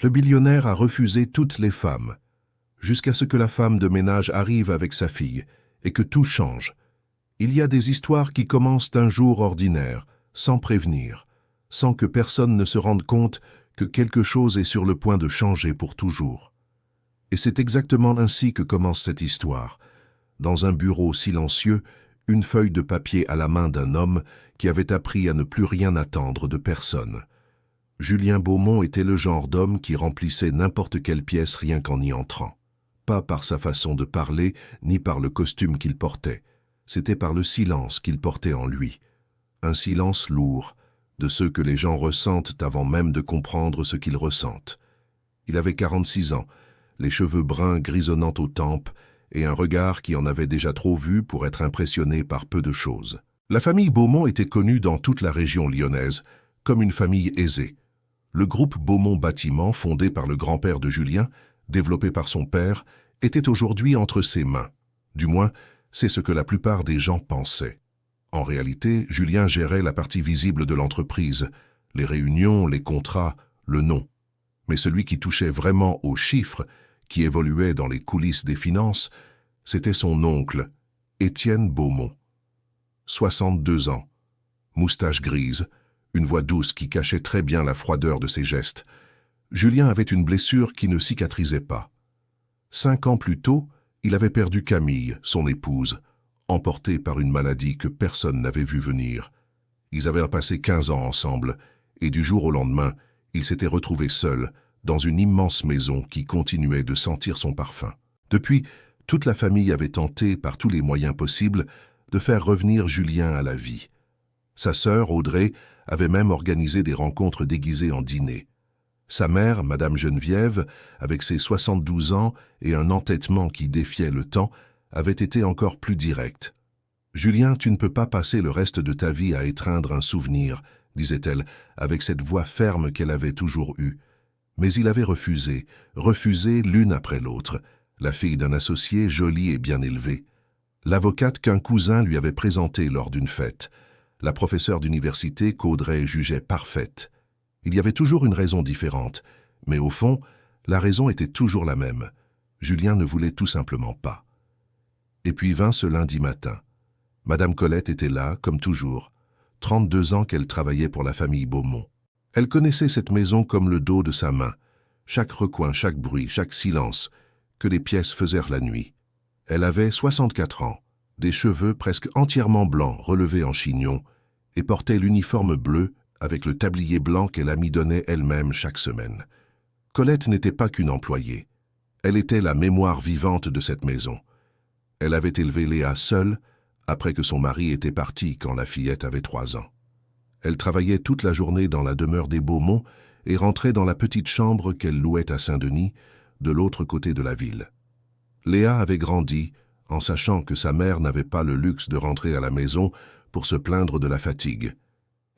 Le billionnaire a refusé toutes les femmes, jusqu'à ce que la femme de ménage arrive avec sa fille et que tout change. Il y a des histoires qui commencent un jour ordinaire, sans prévenir, sans que personne ne se rende compte que quelque chose est sur le point de changer pour toujours. Et c'est exactement ainsi que commence cette histoire. Dans un bureau silencieux, une feuille de papier à la main d'un homme qui avait appris à ne plus rien attendre de personne. Julien Beaumont était le genre d'homme qui remplissait n'importe quelle pièce rien qu'en y entrant. Pas par sa façon de parler, ni par le costume qu'il portait. C'était par le silence qu'il portait en lui. Un silence lourd, de ceux que les gens ressentent avant même de comprendre ce qu'ils ressentent. Il avait 46 ans, les cheveux bruns grisonnant aux tempes, et un regard qui en avait déjà trop vu pour être impressionné par peu de choses. La famille Beaumont était connue dans toute la région lyonnaise, comme une famille aisée. Le groupe Beaumont Bâtiment, fondé par le grand-père de Julien, développé par son père, était aujourd'hui entre ses mains. Du moins, c'est ce que la plupart des gens pensaient. En réalité, Julien gérait la partie visible de l'entreprise, les réunions, les contrats, le nom. Mais celui qui touchait vraiment aux chiffres, qui évoluait dans les coulisses des finances, c'était son oncle, Étienne Beaumont. 62 ans, moustache grise, une voix douce qui cachait très bien la froideur de ses gestes. Julien avait une blessure qui ne cicatrisait pas. 5 ans plus tôt, il avait perdu Camille, son épouse, emportée par une maladie que personne n'avait vue venir. Ils avaient passé 15 ans ensemble, et du jour au lendemain, il s'était retrouvé seul, dans une immense maison qui continuait de sentir son parfum. Depuis, toute la famille avait tenté, par tous les moyens possibles, de faire revenir Julien à la vie. Sa sœur, Audrey, avait même organisé des rencontres déguisées en dîner. Sa mère, Madame Geneviève, avec ses 72 ans et un entêtement qui défiait le temps, avait été encore plus directe. « Julien, tu ne peux pas passer le reste de ta vie à étreindre un souvenir, » disait-elle, avec cette voix ferme qu'elle avait toujours eue. Mais il avait refusé l'une après l'autre, la fille d'un associé joli et bien élevé, l'avocate qu'un cousin lui avait présentée lors d'une fête, la professeure d'université qu'Audrey jugeait parfaite. Il y avait toujours une raison différente, mais au fond, la raison était toujours la même. Julien ne voulait tout simplement pas. Et puis vint ce lundi matin. Madame Colette était là, comme toujours. 32 ans qu'elle travaillait pour la famille Beaumont. Elle connaissait cette maison comme le dos de sa main. Chaque recoin, chaque bruit, chaque silence, que les pièces faisaient la nuit. Elle avait 64 ans, des cheveux presque entièrement blancs relevés en chignon, et portait l'uniforme bleu avec le tablier blanc qu'elle amidonnait elle-même chaque semaine. Colette n'était pas qu'une employée. Elle était la mémoire vivante de cette maison. Elle avait élevé Léa seule, après que son mari était parti quand la fillette avait 3 ans. Elle travaillait toute la journée dans la demeure des Beaumont et rentrait dans la petite chambre qu'elle louait à Saint-Denis, de l'autre côté de la ville. Léa avait grandi en sachant que sa mère n'avait pas le luxe de rentrer à la maison pour se plaindre de la fatigue.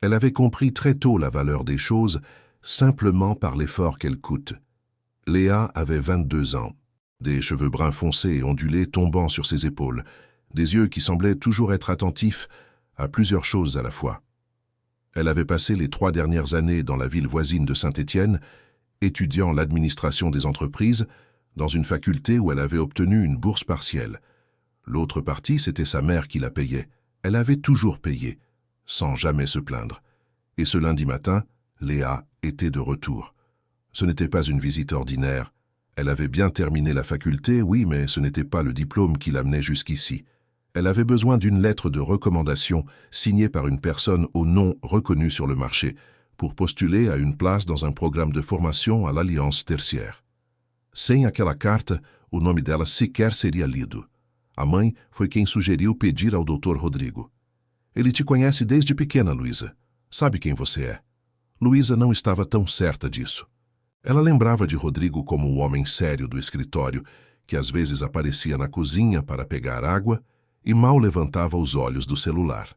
Elle avait compris très tôt la valeur des choses, simplement par l'effort qu'elles coûtent. Léa avait 22 ans, des cheveux bruns foncés et ondulés tombant sur ses épaules, des yeux qui semblaient toujours être attentifs à plusieurs choses à la fois. Elle avait passé les 3 dernières années dans la ville voisine de Saint-Étienne, étudiant l'administration des entreprises, dans une faculté où elle avait obtenu une bourse partielle. L'autre partie, c'était sa mère qui la payait. Elle avait toujours payé, sans jamais se plaindre. Et ce lundi matin, Léa était de retour. Ce n'était pas une visite ordinaire. Elle avait bien terminé la faculté, oui, mais ce n'était pas le diplôme qui l'amenait jusqu'ici. Elle avait besoin d'une lettre de recommandation signée par une personne au nom reconnu sur le marché pour postuler à une place dans un programme de formation à l'Alliance Tertiaire. Sem aquela carta, o nome dela sequer seria lido. A mãe foi quem sugeriu pedir ao Dr. Rodrigo. Ele te conhece desde pequena, Luísa. Sabe quem você é. Luísa não estava tão certa disso. Ela lembrava de Rodrigo como o homem sério do escritório, que às vezes aparecia na cozinha para pegar água e mal levantava os olhos do celular.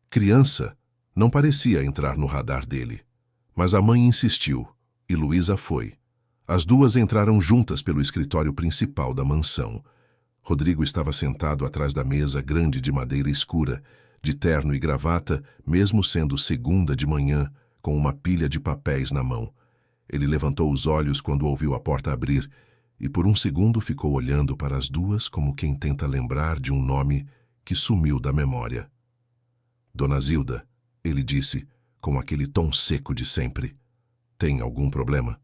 Criança, não parecia entrar no radar dele. Mas a mãe insistiu, e Luísa foi. As duas entraram juntas pelo escritório principal da mansão. Rodrigo estava sentado atrás da mesa grande de madeira escura, de terno e gravata, mesmo sendo segunda de manhã, com uma pilha de papéis na mão. Ele levantou os olhos quando ouviu a porta abrir e por um segundo ficou olhando para as duas como quem tenta lembrar de um nome que sumiu da memória. Dona Zilda, ele disse, com aquele tom seco de sempre. Tem algum problema?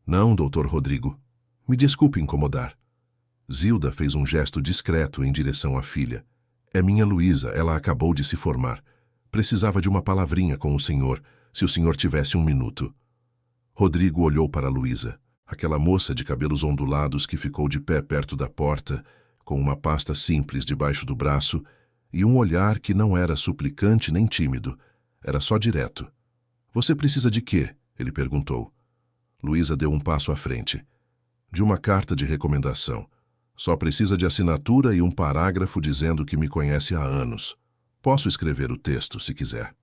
Não, doutor Rodrigo. Me desculpe incomodar. Zilda fez um gesto discreto em direção à filha. É minha Luísa, ela acabou de se formar. Precisava de uma palavrinha com o senhor, se o senhor tivesse um minuto. Rodrigo olhou para Luísa, aquela moça de cabelos ondulados que ficou de pé perto da porta, com uma pasta simples debaixo do braço e um olhar que não era suplicante nem tímido, era só direto. Você precisa de quê? Ele perguntou. Luísa deu um passo à frente. De uma carta de recomendação. Só precisa de assinatura e um parágrafo dizendo que me conhece há anos. Posso escrever o texto, se quiser.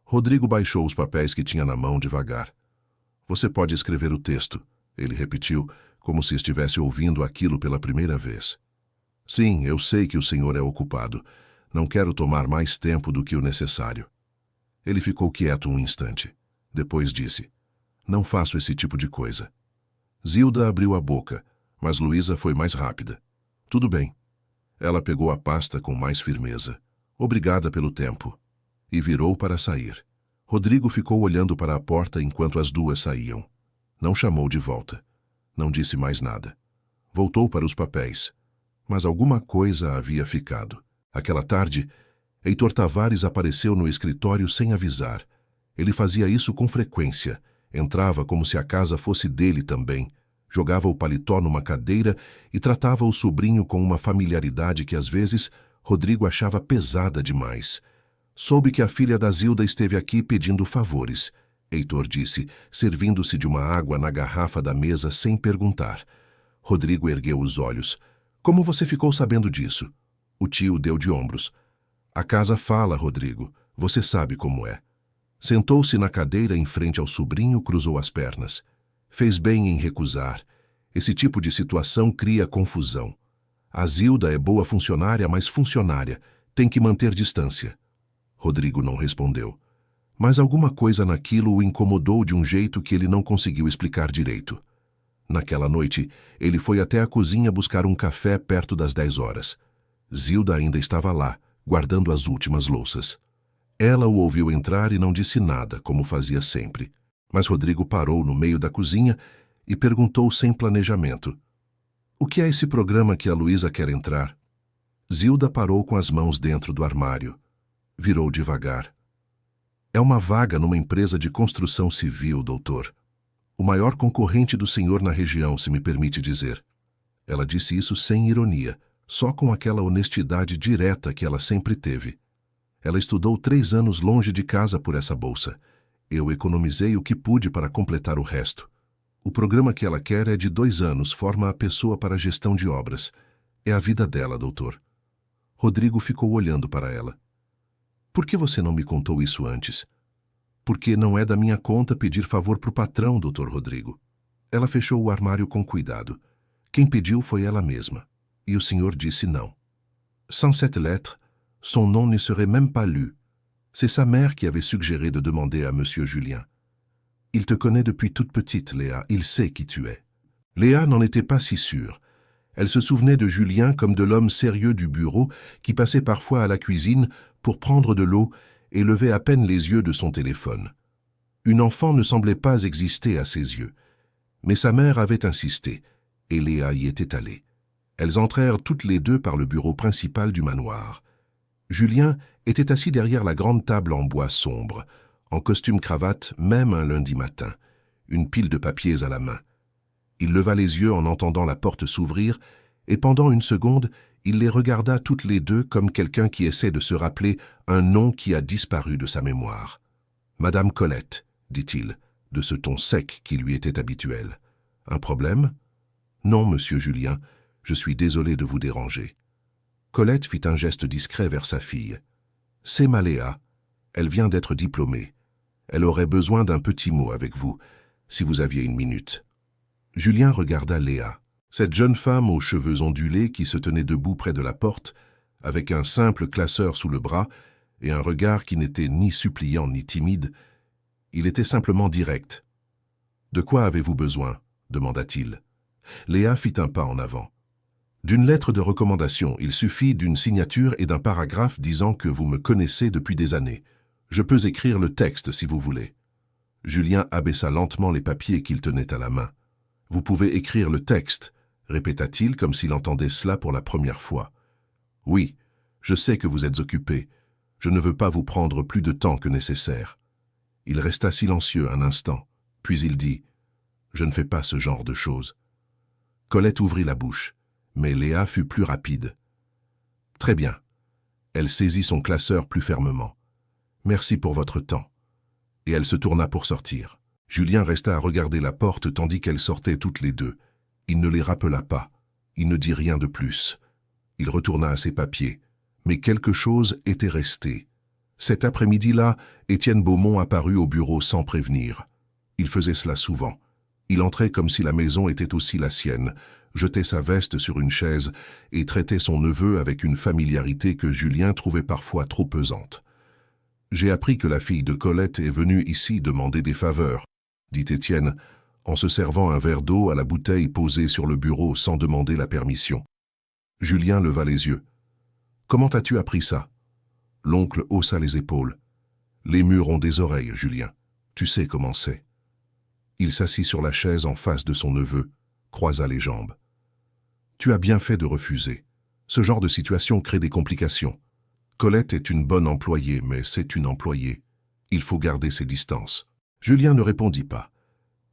Rodrigo baixou os papéis que tinha na mão devagar. Você pode escrever o texto, ele repetiu, como se estivesse ouvindo aquilo pela primeira vez. Sim, eu sei que o senhor é ocupado. Não quero tomar mais tempo do que o necessário. Ele ficou quieto um instante. Depois disse, não faço esse tipo de coisa. Zilda abriu a boca, mas Luísa foi mais rápida. Tudo bem. Ela pegou a pasta com mais firmeza. Obrigada pelo tempo. E virou para sair. Rodrigo ficou olhando para a porta enquanto as duas saíam. Não chamou de volta. Não disse mais nada. Voltou para os papéis. Mas alguma coisa havia ficado. Aquela tarde, Heitor Tavares apareceu no escritório sem avisar. Ele fazia isso com frequência. Entrava como se a casa fosse dele também. Jogava o paletó numa cadeira e tratava o sobrinho com uma familiaridade que às vezes Rodrigo achava pesada demais. Soube que a filha da Zilda esteve aqui pedindo favores. Heitor disse, servindo-se de uma água na garrafa da mesa sem perguntar. Rodrigo ergueu os olhos. Como você ficou sabendo disso? O tio deu de ombros. A casa fala, Rodrigo. Você sabe como é. Sentou-se na cadeira em frente ao sobrinho, cruzou as pernas. Fez bem em recusar. Esse tipo de situação cria confusão. A Zilda é boa funcionária, mas funcionária. Tem que manter distância. Rodrigo não respondeu. Mas alguma coisa naquilo o incomodou de um jeito que ele não conseguiu explicar direito. Naquela noite, ele foi até a cozinha buscar um café perto das 10 horas. Zilda ainda estava lá, guardando as últimas louças. Ela o ouviu entrar e não disse nada, como fazia sempre. Mas Rodrigo parou no meio da cozinha e perguntou sem planejamento. O que é esse programa que a Luísa quer entrar? Zilda parou com as mãos dentro do armário. Virou devagar. É uma vaga numa empresa de construção civil, doutor. O maior concorrente do senhor na região, se me permite dizer. Ela disse isso sem ironia, só com aquela honestidade direta que ela sempre teve. Ela estudou 3 anos longe de casa por essa bolsa. Eu economizei o que pude para completar o resto. O programa que ela quer é de 2 anos, forma a pessoa para a gestão de obras. É a vida dela, doutor. Rodrigo ficou olhando para ela. Por que você não me contou isso antes? Porque não é da minha conta pedir favor pro patrão, doutor Rodrigo. Ela fechou o armário com cuidado. Quem pediu foi ela mesma. E o senhor disse não. Sans cette lettre, son nom ne serait même pas lu. C'est sa mère qui avait suggéré de demander à Monsieur Julien. Il te connaît depuis toute petite, Léa, il sait qui tu es. Léa n'en était pas si sûre. Elle se souvenait de Julien comme de l'homme sérieux du bureau qui passait parfois à la cuisine pour prendre de l'eau et levait à peine les yeux de son téléphone. Une enfant ne semblait pas exister à ses yeux. Mais sa mère avait insisté, et Léa y était allée. Elles entrèrent toutes les deux par le bureau principal du manoir. Julien était assis derrière la grande table en bois sombre, en costume-cravate même un lundi matin, une pile de papiers à la main. Il leva les yeux en entendant la porte s'ouvrir, et pendant une seconde, il les regarda toutes les deux comme quelqu'un qui essaie de se rappeler un nom qui a disparu de sa mémoire. « Madame Colette », dit-il, de ce ton sec qui lui était habituel. « Un problème ?»« Non, monsieur Julien, je suis désolé de vous déranger. » Colette fit un geste discret vers sa fille. « C'est ma Léa. Elle vient d'être diplômée. Elle aurait besoin d'un petit mot avec vous, si vous aviez une minute. » Julien regarda Léa, cette jeune femme aux cheveux ondulés qui se tenait debout près de la porte, avec un simple classeur sous le bras et un regard qui n'était ni suppliant ni timide. Il était simplement direct. De quoi avez-vous besoin ? Demanda-t-il. Léa fit un pas en avant. D'une lettre de recommandation, il suffit d'une signature et d'un paragraphe disant que vous me connaissez depuis des années. Je peux écrire le texte si vous voulez. Julien abaissa lentement les papiers qu'il tenait à la main. Vous pouvez écrire le texte, répéta-t-il comme s'il entendait cela pour la première fois. Oui, je sais que vous êtes occupé. Je ne veux pas vous prendre plus de temps que nécessaire. Il resta silencieux un instant, puis il dit « Je ne fais pas ce genre de choses. » Colette ouvrit la bouche, mais Léa fut plus rapide. « Très bien. » Elle saisit son classeur plus fermement. « Merci pour votre temps. » Et elle se tourna pour sortir. Julien resta à regarder la porte tandis qu'elles sortaient toutes les deux. Il ne les rappela pas. Il ne dit rien de plus. Il retourna à ses papiers. Mais quelque chose était resté. Cet après-midi-là, Étienne Beaumont apparut au bureau sans prévenir. Il faisait cela souvent. Il entrait comme si la maison était aussi la sienne, jetait sa veste sur une chaise et traitait son neveu avec une familiarité que Julien trouvait parfois trop pesante. « J'ai appris que la fille de Colette est venue ici demander des faveurs, » dit Étienne, en se servant un verre d'eau à la bouteille posée sur le bureau sans demander la permission. Julien leva les yeux. « Comment as-tu appris ça ?» L'oncle haussa les épaules. « Les murs ont des oreilles, Julien. Tu sais comment c'est. » Il s'assit sur la chaise en face de son neveu, croisa les jambes. « Tu as bien fait de refuser. Ce genre de situation crée des complications. Colette est une bonne employée, mais c'est une employée. Il faut garder ses distances. » Julien ne répondit pas.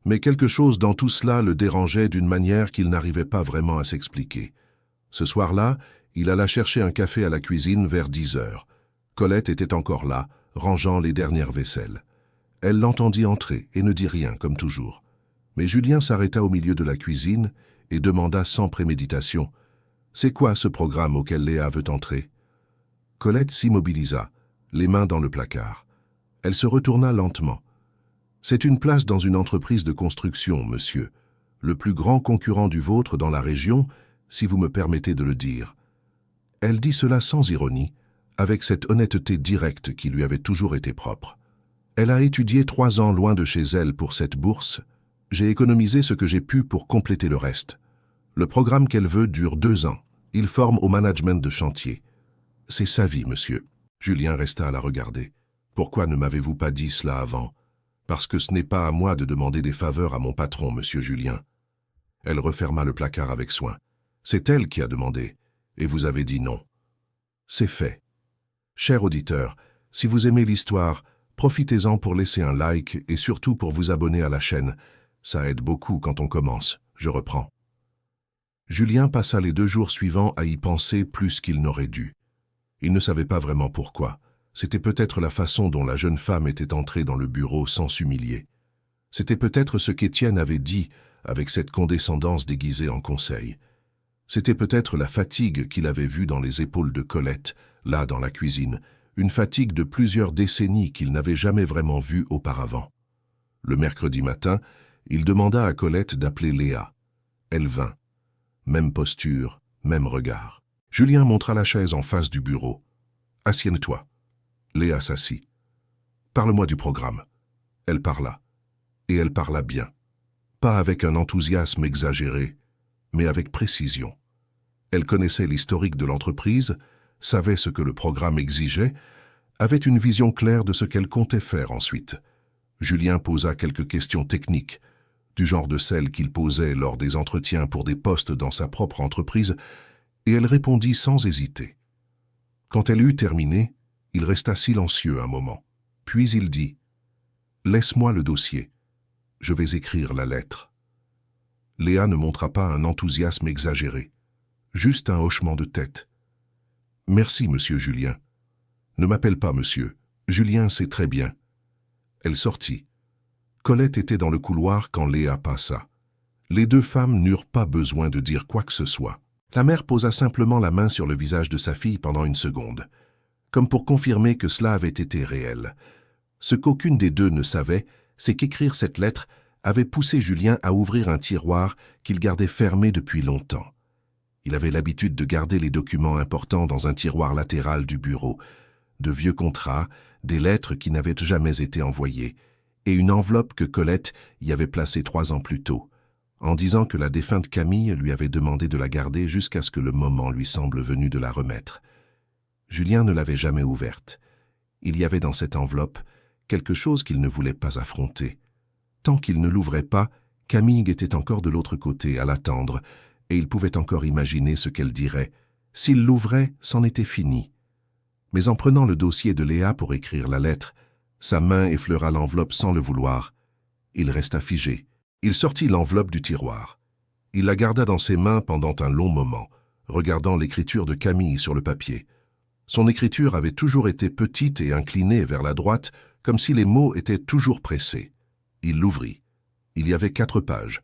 Mais quelque chose dans tout cela le dérangeait d'une manière qu'il n'arrivait pas vraiment à s'expliquer. Ce soir-là, il alla chercher un café à la cuisine vers 10 heures. Colette était encore là, rangeant les dernières vaisselles. Elle l'entendit entrer et ne dit rien, comme toujours. Mais Julien s'arrêta au milieu de la cuisine et demanda sans préméditation « C'est quoi ce programme auquel Léa veut entrer ?» Colette s'immobilisa, les mains dans le placard. Elle se retourna lentement. « C'est une place dans une entreprise de construction, monsieur. Le plus grand concurrent du vôtre dans la région, si vous me permettez de le dire. » Elle dit cela sans ironie, avec cette honnêteté directe qui lui avait toujours été propre. Elle a étudié 3 ans loin de chez elle pour cette bourse. J'ai économisé ce que j'ai pu pour compléter le reste. Le programme qu'elle veut dure 2 ans. Il forme au management de chantier. C'est sa vie, monsieur. Julien resta à la regarder. Pourquoi ne m'avez-vous pas dit cela avant? Parce que ce n'est pas à moi de demander des faveurs à mon patron, monsieur Julien. Elle referma le placard avec soin. C'est elle qui a demandé, et vous avez dit non. C'est fait. Cher auditeur, si vous aimez l'histoire, profitez-en pour laisser un like et surtout pour vous abonner à la chaîne. Ça aide beaucoup quand on commence. Je reprends. Julien passa les 2 jours suivants à y penser plus qu'il n'aurait dû. Il ne savait pas vraiment pourquoi. C'était peut-être la façon dont la jeune femme était entrée dans le bureau sans s'humilier. C'était peut-être ce qu'Étienne avait dit avec cette condescendance déguisée en conseil. C'était peut-être la fatigue qu'il avait vue dans les épaules de Colette, là dans la cuisine, une fatigue de plusieurs décennies qu'il n'avait jamais vraiment vue auparavant. Le mercredi matin, il demanda à Colette d'appeler Léa. Elle vint. Même posture, même regard. Julien montra la chaise en face du bureau. « Assieds-toi. » Léa s'assit. « Parle-moi du programme. » Elle parla. Et elle parla bien. Pas avec un enthousiasme exagéré, mais avec précision. Elle connaissait l'historique de l'entreprise, savait ce que le programme exigeait, avait une vision claire de ce qu'elle comptait faire ensuite. Julien posa quelques questions techniques, du genre de celles qu'il posait lors des entretiens pour des postes dans sa propre entreprise, et elle répondit sans hésiter. Quand elle eut terminé, il resta silencieux un moment. Puis il dit « Laisse-moi le dossier. Je vais écrire la lettre. » Léa ne montra pas un enthousiasme exagéré, juste un hochement de tête. « Merci, monsieur Julien. »« Ne m'appelle pas monsieur. Julien sait très bien. » Elle sortit. Colette était dans le couloir quand Léa passa. Les 2 femmes n'eurent pas besoin de dire quoi que ce soit. La mère posa simplement la main sur le visage de sa fille pendant une seconde, comme pour confirmer que cela avait été réel. Ce qu'aucune des 2 ne savait, c'est qu'écrire cette lettre avait poussé Julien à ouvrir un tiroir qu'il gardait fermé depuis longtemps. Il avait l'habitude de garder les documents importants dans un tiroir latéral du bureau, de vieux contrats, des lettres qui n'avaient jamais été envoyées, et une enveloppe que Colette y avait placée 3 ans plus tôt, en disant que la défunte Camille lui avait demandé de la garder jusqu'à ce que le moment lui semble venu de la remettre. Julien ne l'avait jamais ouverte. Il y avait dans cette enveloppe quelque chose qu'il ne voulait pas affronter. Tant qu'il ne l'ouvrait pas, Camille était encore de l'autre côté, à l'attendre, et il pouvait encore imaginer ce qu'elle dirait. S'il l'ouvrait, c'en était fini. Mais en prenant le dossier de Léa pour écrire la lettre, sa main effleura l'enveloppe sans le vouloir. Il resta figé. Il sortit l'enveloppe du tiroir. Il la garda dans ses mains pendant un long moment, regardant l'écriture de Camille sur le papier. Son écriture avait toujours été petite et inclinée vers la droite, comme si les mots étaient toujours pressés. Il l'ouvrit. Il y avait 4 pages,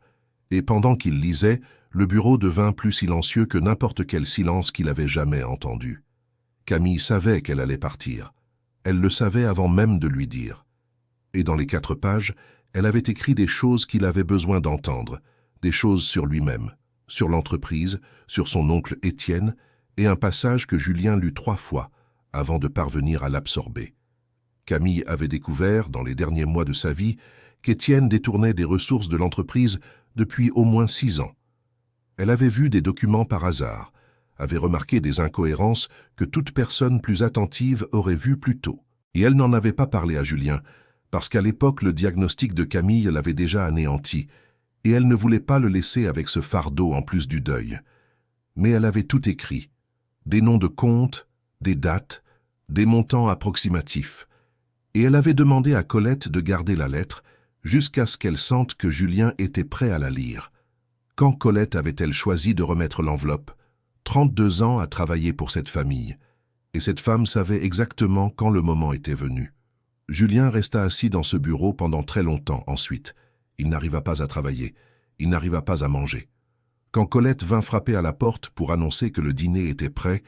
et pendant qu'il lisait, le bureau devint plus silencieux que n'importe quel silence qu'il avait jamais entendu. Camille savait qu'elle allait partir. Elle le savait avant même de lui dire. Et dans les 4 pages, elle avait écrit des choses qu'il avait besoin d'entendre, des choses sur lui-même, sur l'entreprise, sur son oncle Étienne, et un passage que Julien lut 3 fois, avant de parvenir à l'absorber. Camille avait découvert, dans les derniers mois de sa vie, qu'Étienne détournait des ressources de l'entreprise depuis au moins 6 ans. Elle avait vu des documents par hasard, avait remarqué des incohérences que toute personne plus attentive aurait vues plus tôt. Et elle n'en avait pas parlé à Julien, parce qu'à l'époque le diagnostic de Camille l'avait déjà anéanti, et elle ne voulait pas le laisser avec ce fardeau en plus du deuil. Mais elle avait tout écrit, des noms de comptes, des dates, des montants approximatifs, et elle avait demandé à Colette de garder la lettre jusqu'à ce qu'elle sente que Julien était prêt à la lire. Quand Colette avait-elle choisi de remettre l'enveloppe? 32 ans à travailler pour cette famille, et cette femme savait exactement quand le moment était venu. Julien resta assis dans ce bureau pendant très longtemps ensuite. Il n'arriva pas à travailler, il n'arriva pas à manger. Quand Colette vint frapper à la porte pour annoncer que le dîner était prêt,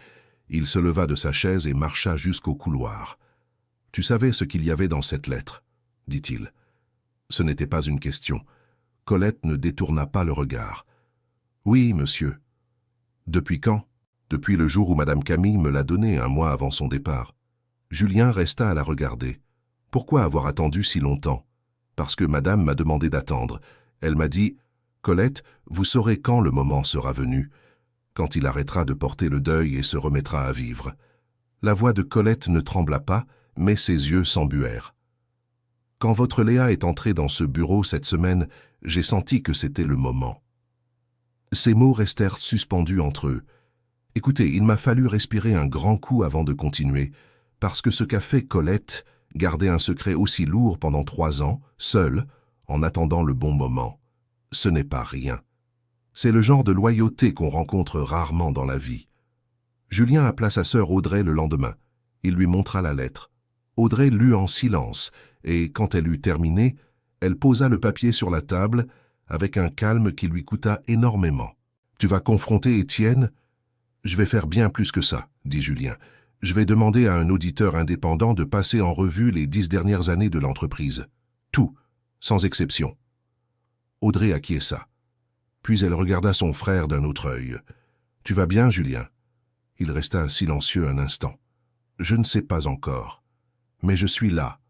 il se leva de sa chaise et marcha jusqu'au couloir. « Tu savais ce qu'il y avait dans cette lettre ?» dit-il. Ce n'était pas une question. Colette ne détourna pas le regard. « Oui, monsieur. » « Depuis quand ?»« Depuis le jour où Madame Camille me l'a donnée, un mois avant son départ. » Julien resta à la regarder. « Pourquoi avoir attendu si longtemps ?»« Parce que Madame m'a demandé d'attendre. Elle m'a dit, « Colette, vous saurez quand le moment sera venu, quand il arrêtera de porter le deuil et se remettra à vivre. » La voix de Colette ne trembla pas, mais ses yeux s'embuèrent. « Quand votre Léa est entrée dans ce bureau cette semaine, j'ai senti que c'était le moment. » Ces mots restèrent suspendus entre eux. Écoutez, il m'a fallu respirer un grand coup avant de continuer, parce que ce qu'a fait Colette, garder un secret aussi lourd pendant 3 ans, seule, en attendant le bon moment, ce n'est pas rien. C'est le genre de loyauté qu'on rencontre rarement dans la vie. Julien appela sa sœur Audrey le lendemain. Il lui montra la lettre. Audrey lut en silence, et quand elle eut terminé, elle posa le papier sur la table, avec un calme qui lui coûta énormément. « Tu vas confronter Étienne ?»« Je vais faire bien plus que ça, » dit Julien. « Je vais demander à un auditeur indépendant de passer en revue les 10 dernières années de l'entreprise. Tout, sans exception. » Audrey acquiesça. Puis elle regarda son frère d'un autre œil. « Tu vas bien, Julien ?» Il resta silencieux un instant. « Je ne sais pas encore. Mais je suis là. »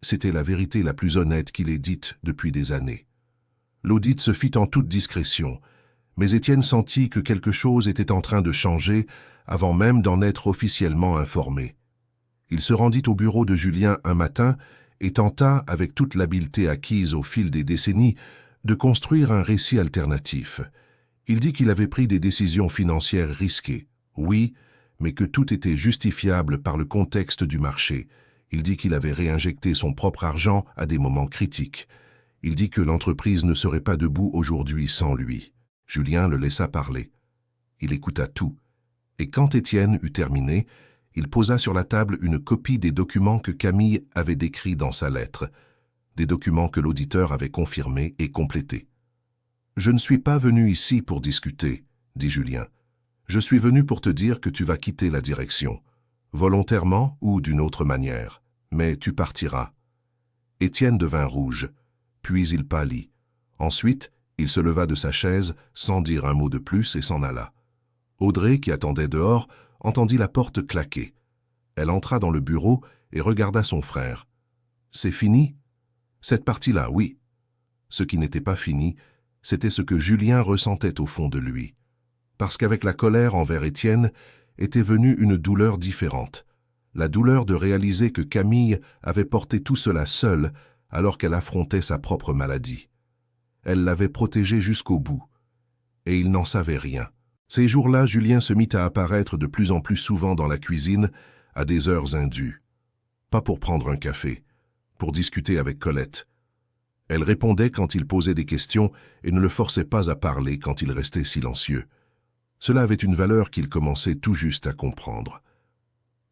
C'était la vérité la plus honnête qu'il ait dite depuis des années. L'audit se fit en toute discrétion, mais Étienne sentit que quelque chose était en train de changer avant même d'en être officiellement informé. Il se rendit au bureau de Julien un matin et tenta, avec toute l'habileté acquise au fil des décennies, de construire un récit alternatif. Il dit qu'il avait pris des décisions financières risquées, oui, mais que tout était justifiable par le contexte du marché. Il dit qu'il avait réinjecté son propre argent à des moments critiques. Il dit que l'entreprise ne serait pas debout aujourd'hui sans lui. Julien le laissa parler. Il écouta tout, et quand Étienne eut terminé, il posa sur la table une copie des documents que Camille avait décrits dans sa lettre, des documents que l'auditeur avait confirmés et complétés. « Je ne suis pas venu ici pour discuter, » dit Julien. « Je suis venu pour te dire que tu vas quitter la direction, volontairement ou d'une autre manière, mais tu partiras. » Étienne devint rouge. Puis il pâlit. Ensuite, il se leva de sa chaise sans dire un mot de plus et s'en alla. Audrey, qui attendait dehors, entendit la porte claquer. Elle entra dans le bureau et regarda son frère. « C'est fini ?» Cette partie-là, oui. Ce qui n'était pas fini, c'était ce que Julien ressentait au fond de lui. Parce qu'avec la colère envers Étienne était venue une douleur différente. La douleur de réaliser que Camille avait porté tout cela seule alors qu'elle affrontait sa propre maladie. Elle l'avait protégé jusqu'au bout. Et il n'en savait rien. Ces jours-là, Julien se mit à apparaître de plus en plus souvent dans la cuisine à des heures indues. Pas pour prendre un café, pour discuter avec Colette. Elle répondait quand il posait des questions et ne le forçait pas à parler quand il restait silencieux. Cela avait une valeur qu'il commençait tout juste à comprendre.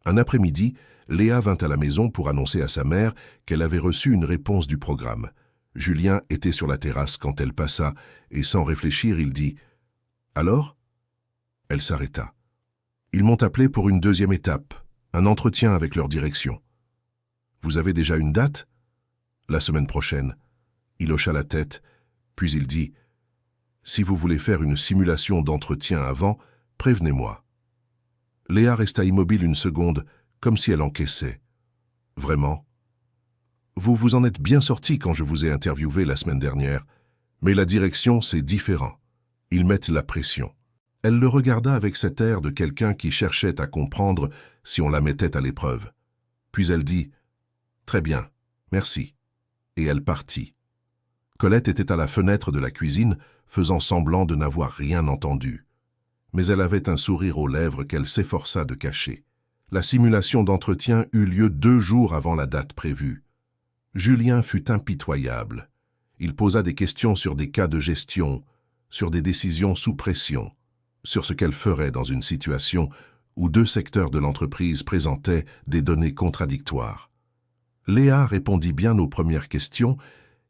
Un après-midi, Léa vint à la maison pour annoncer à sa mère qu'elle avait reçu une réponse du programme. Julien était sur la terrasse quand elle passa, et sans réfléchir, il dit « Alors ?» Elle s'arrêta. Ils m'ont appelé pour une deuxième étape, un entretien avec leur direction. « Vous avez déjà une date ?»« La semaine prochaine. » Il hocha la tête, puis il dit « Si vous voulez faire une simulation d'entretien avant, prévenez-moi. » Léa resta immobile une seconde, comme si elle encaissait. « Vraiment ? Vous vous en êtes bien sorti quand je vous ai interviewé la semaine dernière, mais la direction, c'est différent. Ils mettent la pression. » Elle le regarda avec cet air de quelqu'un qui cherchait à comprendre si on la mettait à l'épreuve. Puis elle dit « Très bien, merci. » Et elle partit. Colette était à la fenêtre de la cuisine, faisant semblant de n'avoir rien entendu. Mais elle avait un sourire aux lèvres qu'elle s'efforça de cacher. La simulation d'entretien eut lieu 2 jours avant la date prévue. Julien fut impitoyable. Il posa des questions sur des cas de gestion, sur des décisions sous pression, sur ce qu'elle ferait dans une situation où 2 secteurs de l'entreprise présentaient des données contradictoires. Léa répondit bien aux premières questions,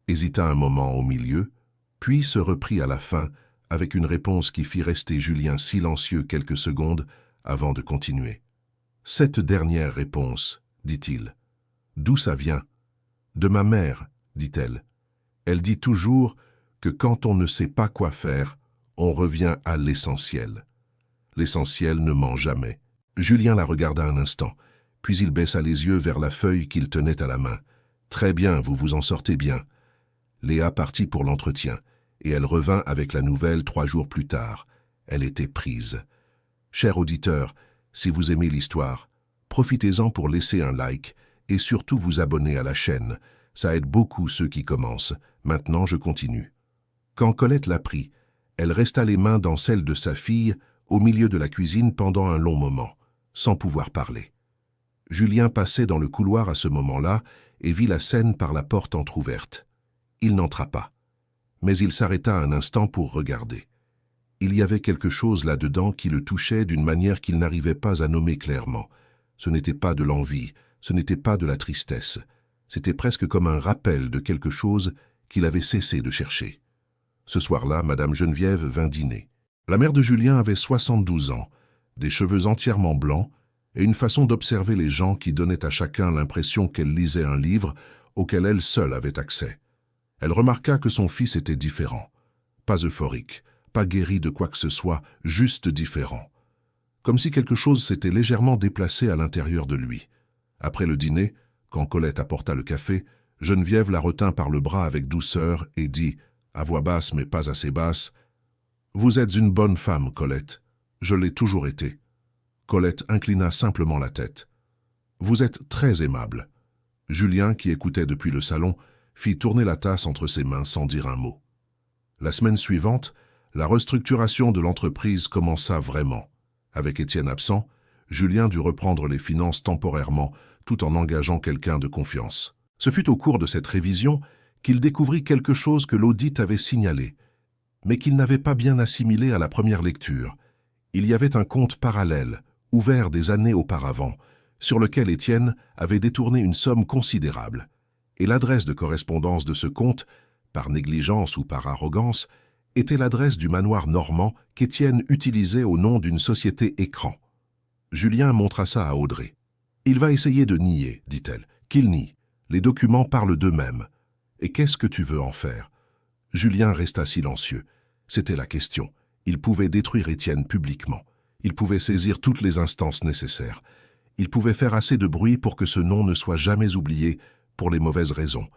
hésita un moment au milieu, puis se reprit à la fin avec une réponse qui fit rester Julien silencieux quelques secondes avant de continuer. « Cette dernière réponse, dit-il. D'où ça vient ? De ma mère, dit-elle. Elle dit toujours que quand on ne sait pas quoi faire, on revient à l'essentiel. L'essentiel ne ment jamais. » Julien la regarda un instant, puis il baissa les yeux vers la feuille qu'il tenait à la main. « Très bien, vous vous en sortez bien. » Léa partit pour l'entretien, et elle revint avec la nouvelle 3 jours plus tard. Elle était prise. Cher auditeur, si vous aimez l'histoire, profitez-en pour laisser un like et surtout vous abonner à la chaîne. Ça aide beaucoup ceux qui commencent. Maintenant, je continue. Quand Colette l'apprit, elle resta les mains dans celles de sa fille au milieu de la cuisine pendant un long moment, sans pouvoir parler. Julien passait dans le couloir à ce moment-là et vit la scène par la porte entr'ouverte. Il n'entra pas, mais il s'arrêta un instant pour regarder. Il y avait quelque chose là-dedans qui le touchait d'une manière qu'il n'arrivait pas à nommer clairement. Ce n'était pas de l'envie, ce n'était pas de la tristesse. C'était presque comme un rappel de quelque chose qu'il avait cessé de chercher. Ce soir-là, Madame Geneviève vint dîner. La mère de Julien avait 72 ans, des cheveux entièrement blancs et une façon d'observer les gens qui donnait à chacun l'impression qu'elle lisait un livre auquel elle seule avait accès. Elle remarqua que son fils était différent. Pas euphorique, pas guéri de quoi que ce soit, juste différent. Comme si quelque chose s'était légèrement déplacé à l'intérieur de lui. Après le dîner, quand Colette apporta le café, Geneviève la retint par le bras avec douceur et dit, à voix basse mais pas assez basse, « Vous êtes une bonne femme, Colette. Je l'ai toujours été. » Colette inclina simplement la tête. « Vous êtes très aimable. » Julien, qui écoutait depuis le salon, fit tourner la tasse entre ses mains sans dire un mot. La semaine suivante, la restructuration de l'entreprise commença vraiment. Avec Étienne absent, Julien dut reprendre les finances temporairement, tout en engageant quelqu'un de confiance. Ce fut au cours de cette révision qu'il découvrit quelque chose que l'audit avait signalé, mais qu'il n'avait pas bien assimilé à la première lecture. Il y avait un compte parallèle, ouvert des années auparavant, sur lequel Étienne avait détourné une somme considérable. Et l'adresse de correspondance de ce compte, par négligence ou par arrogance, était l'adresse du manoir normand qu'Étienne utilisait au nom d'une société écran. Julien montra ça à Audrey. « Il va essayer de nier, dit-elle. Qu'il nie. Les documents parlent d'eux-mêmes. Et qu'est-ce que tu veux en faire ?» Julien resta silencieux. C'était la question. Il pouvait détruire Étienne publiquement. Il pouvait saisir toutes les instances nécessaires. Il pouvait faire assez de bruit pour que ce nom ne soit jamais oublié pour les mauvaises raisons.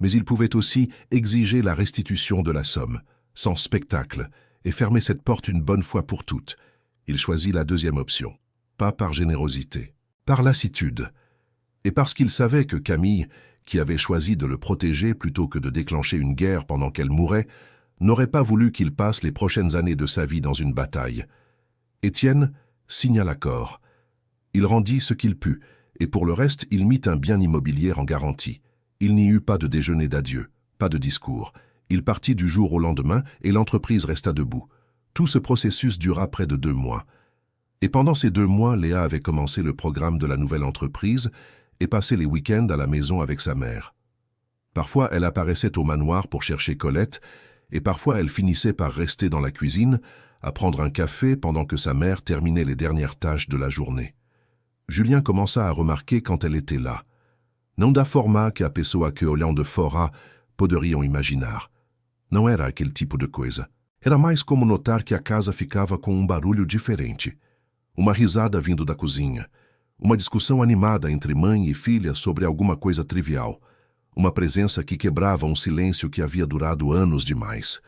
Mais il pouvait aussi exiger la restitution de la somme, sans spectacle, et fermer cette porte une bonne fois pour toutes. Il choisit la deuxième option, pas par générosité, par lassitude. Et parce qu'il savait que Camille, qui avait choisi de le protéger plutôt que de déclencher une guerre pendant qu'elle mourait, n'aurait pas voulu qu'il passe les prochaines années de sa vie dans une bataille. Étienne signa l'accord. Il rendit ce qu'il put, et pour le reste, il mit un bien immobilier en garantie. Il n'y eut pas de déjeuner d'adieu, pas de discours. Il partit du jour au lendemain et l'entreprise resta debout. Tout ce processus dura près de 2 mois. Et pendant ces 2 mois, Léa avait commencé le programme de la nouvelle entreprise et passé les week-ends à la maison avec sa mère. Parfois, elle apparaissait au manoir pour chercher Colette, et parfois elle finissait par rester dans la cuisine, à prendre un café pendant que sa mère terminait les dernières tâches de la journée. Julien commença à remarquer quand elle était là. Não da forma que a pessoa que olhando de fora poderiam imaginar. Não era aquele tipo de coisa. Era mais como notar que a casa ficava com barulho diferente. Uma risada vindo da cozinha. Uma discussão animada entre mãe e filha sobre alguma coisa trivial. Uma presença que quebrava um silêncio que havia durado anos demais.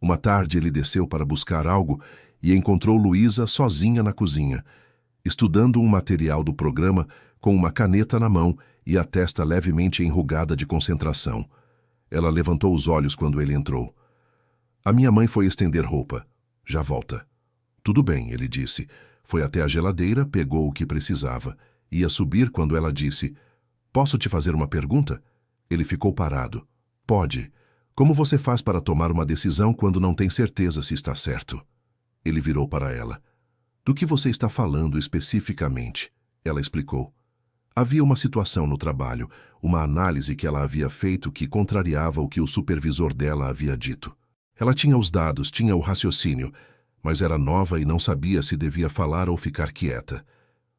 Uma tarde ele desceu para buscar algo e encontrou Luísa sozinha na cozinha, estudando um material do programa com uma caneta na mão e a testa levemente enrugada de concentração. Ela levantou os olhos quando ele entrou. A minha mãe foi estender roupa. Já volta. Tudo bem, ele disse. Foi até a geladeira, pegou o que precisava. Ia subir quando ela disse, posso te fazer uma pergunta? Ele ficou parado. Pode. Como você faz para tomar uma decisão quando não tem certeza se está certo? Ele virou para ela. Do que você está falando especificamente? Ela explicou. Havia uma situação no trabalho, uma análise que ela havia feito que contrariava o que o supervisor dela havia dito. Ela tinha os dados, tinha o raciocínio, mas era nova e não sabia se devia falar ou ficar quieta.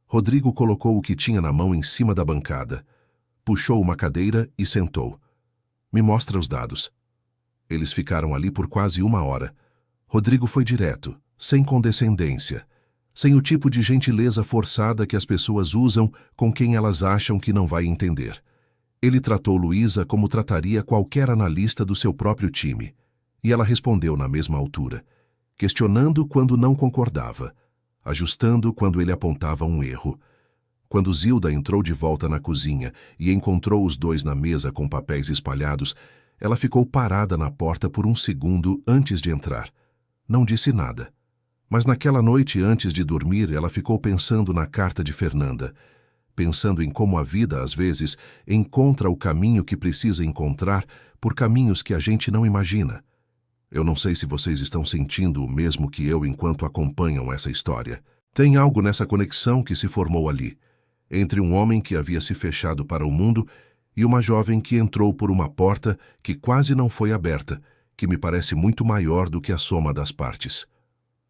Rodrigo colocou o que tinha na mão em cima da bancada. Puxou uma cadeira e sentou. Me mostra os dados. Eles ficaram ali por quase 1 hora. Rodrigo foi direto, sem condescendência, sem o tipo de gentileza forçada que as pessoas usam com quem elas acham que não vai entender. Ele tratou Luísa como trataria qualquer analista do seu próprio time, e ela respondeu na mesma altura, questionando quando não concordava, ajustando quando ele apontava um erro. Quando Zilda entrou de volta na cozinha e encontrou os dois na mesa com papéis espalhados, ela ficou parada na porta por 1 segundo antes de entrar. Não disse nada. Mas naquela noite, antes de dormir, ela ficou pensando na carta de Fernanda, pensando em como a vida, às vezes, encontra o caminho que precisa encontrar por caminhos que a gente não imagina. Eu não sei se vocês estão sentindo o mesmo que eu enquanto acompanham essa história. Tem algo nessa conexão que se formou ali, entre um homem que havia se fechado para o mundo e uma jovem que entrou por uma porta que quase não foi aberta, que me parece muito maior do que a soma das partes.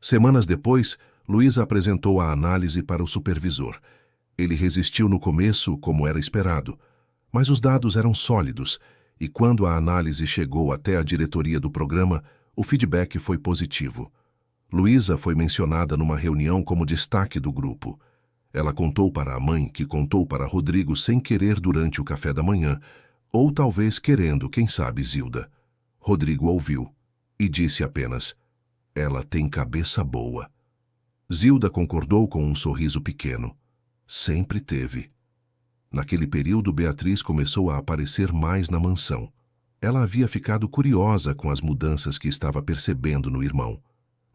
Semanas depois, Luísa apresentou a análise para o supervisor. Ele resistiu no começo, como era esperado, mas os dados eram sólidos, e quando a análise chegou até a diretoria do programa, o feedback foi positivo. Luísa foi mencionada numa reunião como destaque do grupo. Ela contou para a mãe, que contou para Rodrigo sem querer durante o café da manhã, ou talvez querendo, quem sabe, Zilda. Rodrigo ouviu e disse apenas, ela tem cabeça boa. Zilda concordou com um sorriso pequeno. Sempre teve. Naquele período, Beatriz começou a aparecer mais na mansão. Ela havia ficado curiosa com as mudanças que estava percebendo no irmão.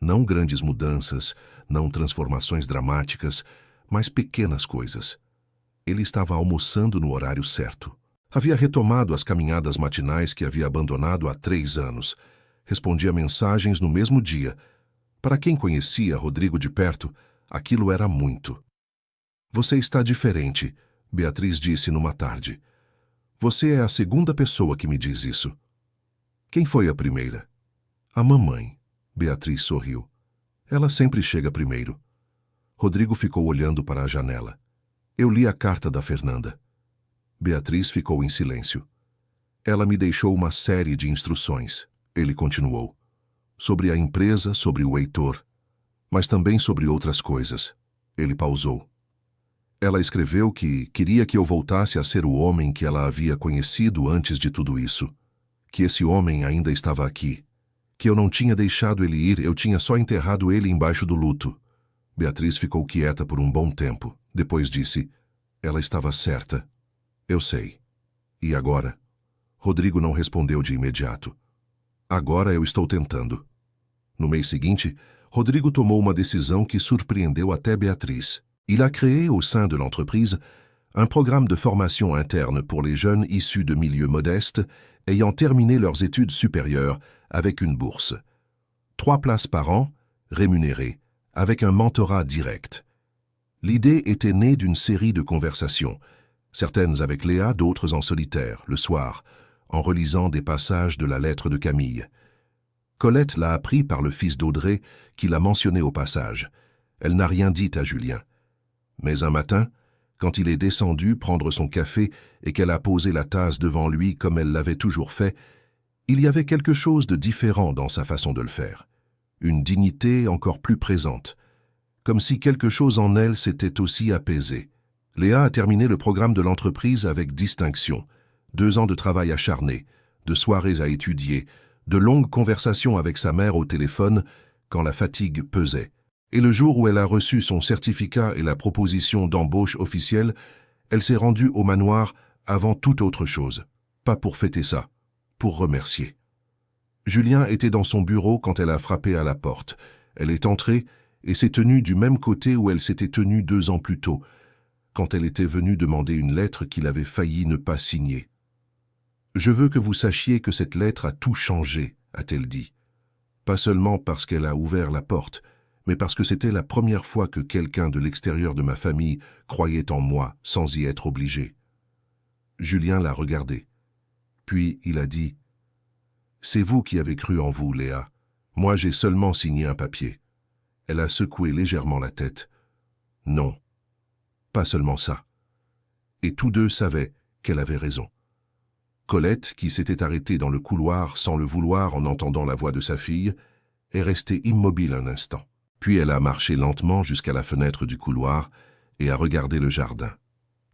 Não grandes mudanças, não transformações dramáticas, mas pequenas coisas. Ele estava almoçando no horário certo. Havia retomado as caminhadas matinais que havia abandonado há 3 anos. Respondia mensagens no mesmo dia. Para quem conhecia Rodrigo de perto, aquilo era muito. Você está diferente, Beatriz disse numa tarde. Você é a segunda pessoa que me diz isso. Quem foi a primeira? A mamãe. Beatriz sorriu. Ela sempre chega primeiro. Rodrigo ficou olhando para a janela. Eu li a carta da Fernanda. Beatriz ficou em silêncio. Ela me deixou uma série de instruções. Ele continuou. Sobre a empresa, sobre o Heitor, mas também sobre outras coisas. Ele pausou. Ela escreveu que queria que eu voltasse a ser o homem que ela havia conhecido antes de tudo isso. Que esse homem ainda estava aqui. Que eu não tinha deixado ele ir, eu tinha só enterrado ele embaixo do luto. Beatriz ficou quieta por um bom tempo. Depois disse, ela estava certa. Eu sei. E agora? Rodrigo não respondeu de imediato. Agora eu estou tentando. No mês seguinte, Rodrigo tomou uma décision qui surpreendeu até Béatrice. Il a créé au sein de l'entreprise un programme de formation interne pour les jeunes issus de milieux modestes ayant terminé leurs études supérieures avec une bourse. 3 places par an, rémunérées, avec un mentorat direct. L'idée était née d'une série de conversations, certaines avec Léa, d'autres en solitaire, le soir, en relisant des passages de la lettre de Camille. Colette l'a appris par le fils d'Audrey, qui l'a mentionné au passage. Elle n'a rien dit à Julien. Mais un matin, quand il est descendu prendre son café et qu'elle a posé la tasse devant lui comme elle l'avait toujours fait, il y avait quelque chose de différent dans sa façon de le faire. Une dignité encore plus présente, comme si quelque chose en elle s'était aussi apaisé. Léa a terminé le programme de l'entreprise avec distinction. 2 ans de travail acharné, de soirées à étudier, de longues conversations avec sa mère au téléphone quand la fatigue pesait. Et le jour où elle a reçu son certificat et la proposition d'embauche officielle, elle s'est rendue au manoir avant toute autre chose. Pas pour fêter ça, pour remercier. Julien était dans son bureau quand elle a frappé à la porte. Elle est entrée et s'est tenue du même côté où elle s'était tenue 2 ans plus tôt, quand elle était venue demander une lettre qu'il avait failli ne pas signer. « Je veux que vous sachiez que cette lettre a tout changé », a-t-elle dit. Pas seulement parce qu'elle a ouvert la porte, mais parce que c'était la première fois que quelqu'un de l'extérieur de ma famille croyait en moi sans y être obligé. Julien l'a regardée. Puis il a dit « C'est vous qui avez cru en vous, Léa. Moi, j'ai seulement signé un papier. » Elle a secoué légèrement la tête. « Non, pas seulement ça. » Et tous deux savaient qu'elle avait raison. Colette, qui s'était arrêtée dans le couloir sans le vouloir en entendant la voix de sa fille, est restée immobile un instant. Puis elle a marché lentement jusqu'à la fenêtre du couloir et a regardé le jardin.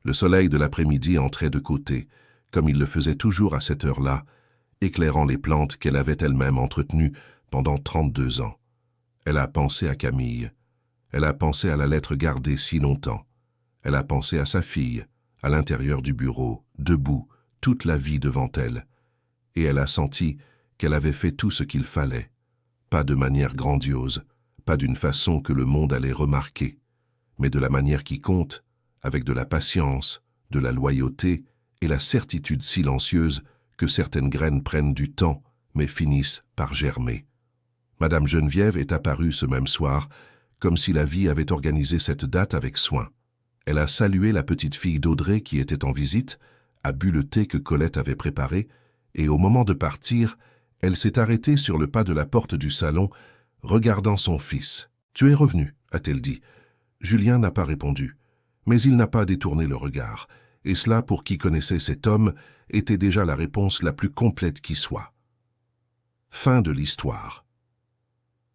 Le soleil de l'après-midi entrait de côté, comme il le faisait toujours à cette heure-là, éclairant les plantes qu'elle avait elle-même entretenues pendant 32 ans. Elle a pensé à Camille. Elle a pensé à la lettre gardée si longtemps. Elle a pensé à sa fille, à l'intérieur du bureau, debout, toute la vie devant elle. Et elle a senti qu'elle avait fait tout ce qu'il fallait. Pas de manière grandiose, pas d'une façon que le monde allait remarquer, mais de la manière qui compte, avec de la patience, de la loyauté et la certitude silencieuse que certaines graines prennent du temps, mais finissent par germer. Madame Geneviève est apparue ce même soir, comme si la vie avait organisé cette date avec soin. Elle a salué la petite fille d'Audrey qui était en visite, a bu le thé que Colette avait préparé, et au moment de partir, elle s'est arrêtée sur le pas de la porte du salon, regardant son fils. « Tu es revenu » a-t-elle dit. Julien n'a pas répondu, mais il n'a pas détourné le regard, et cela, pour qui connaissait cet homme, était déjà la réponse la plus complète qui soit. Fin de l'histoire.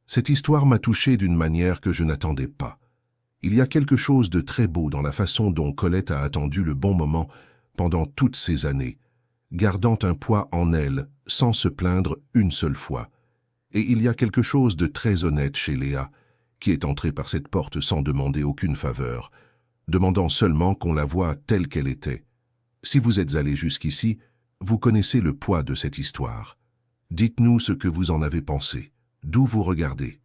Cette histoire m'a touché d'une manière que je n'attendais pas. Il y a quelque chose de très beau dans la façon dont Colette a attendu le bon moment pendant toutes ces années, gardant un poids en elle sans se plaindre une seule fois. Et il y a quelque chose de très honnête chez Léa, qui est entrée par cette porte sans demander aucune faveur, demandant seulement qu'on la voie telle qu'elle était. Si vous êtes allé jusqu'ici, vous connaissez le poids de cette histoire. Dites-nous ce que vous en avez pensé, d'où vous regardez.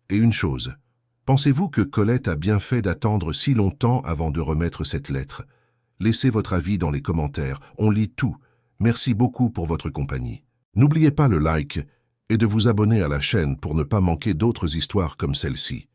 Et une chose, pensez-vous que Colette a bien fait d'attendre si longtemps avant de remettre cette lettre? Laissez votre avis dans les commentaires, on lit tout. Merci beaucoup pour votre compagnie. N'oubliez pas le like et de vous abonner à la chaîne pour ne pas manquer d'autres histoires comme celle-ci.